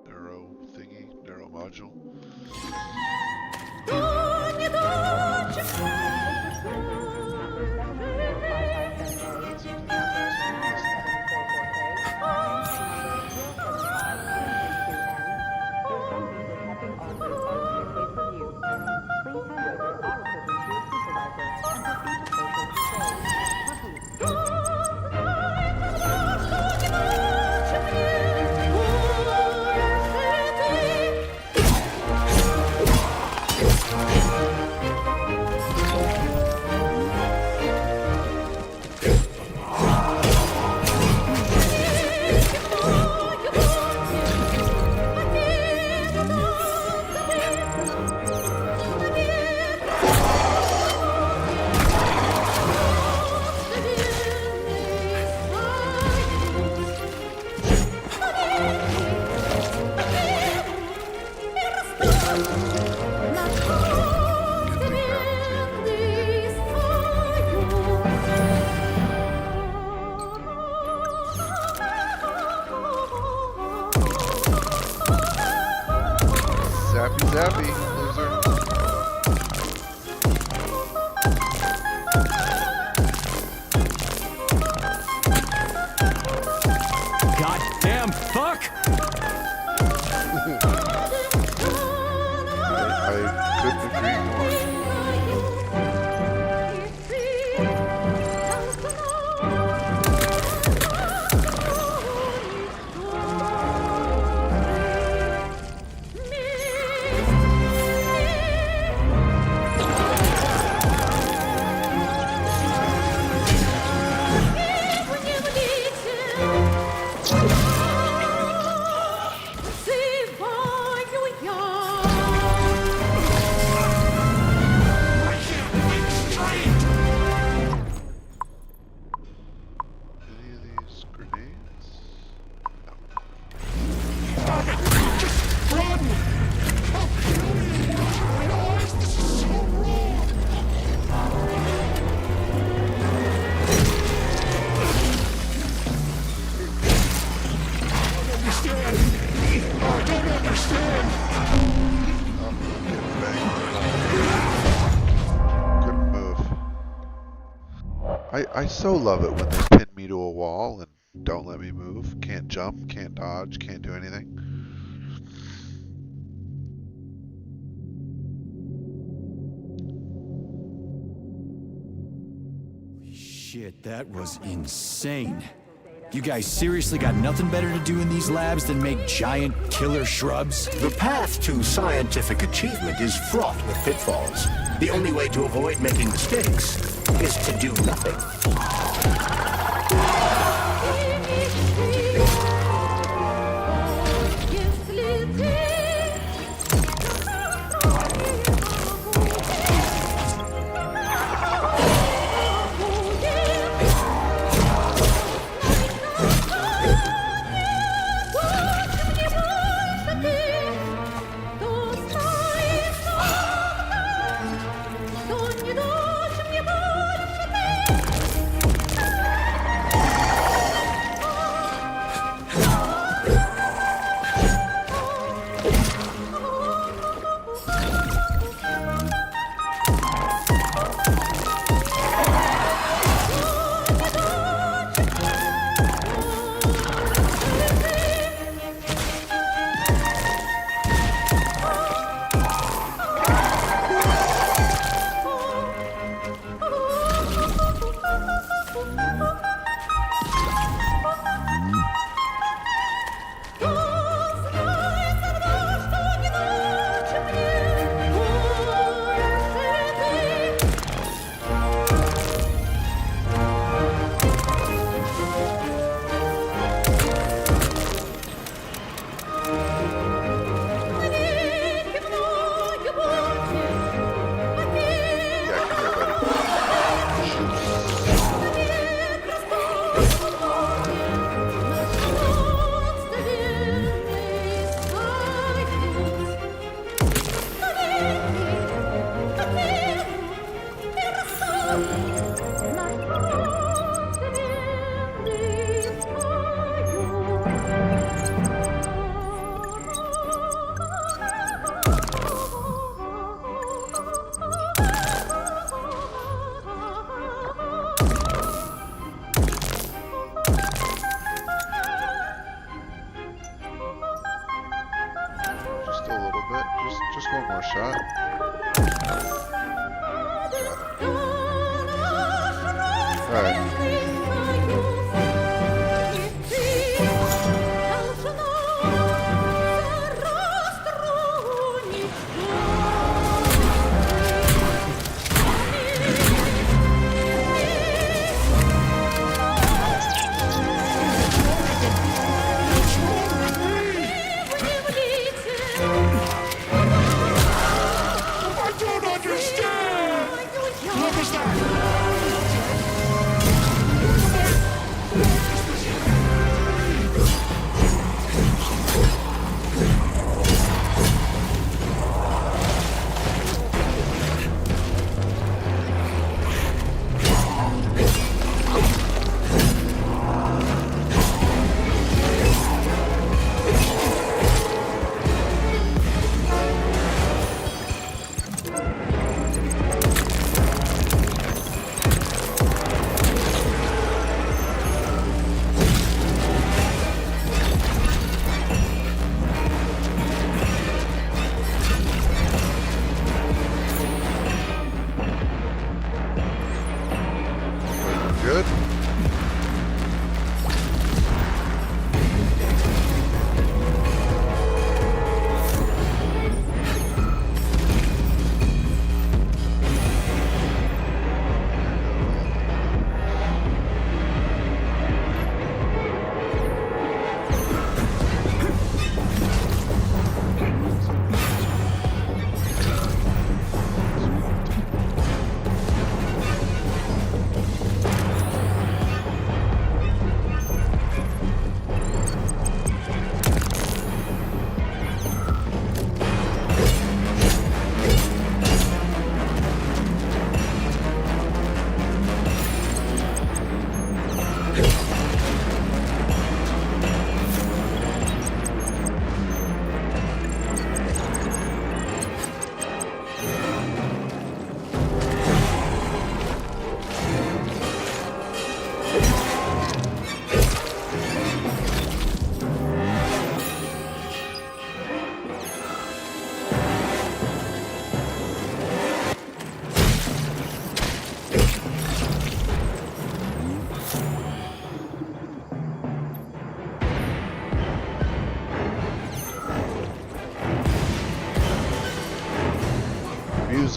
neuro thingy, neuro module. Zappy, zappy, loser. Goddamn fuck! I couldn't agree more. Any of these grenades? Couldn't move. I so love it when they pin me to a wall and don't let me move. Can't jump, can't dodge, can't do anything. Shit, that was insane. You guys seriously got nothing better to do in these labs than make giant killer shrubs? The path to scientific achievement is fraught with pitfalls. The only way to avoid making mistakes is to do nothing. Just one more shot. Alright.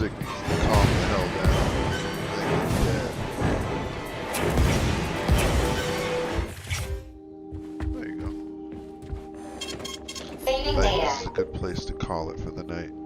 music needs to calm the hell down. There you go. I think this is a good place to call it for the night.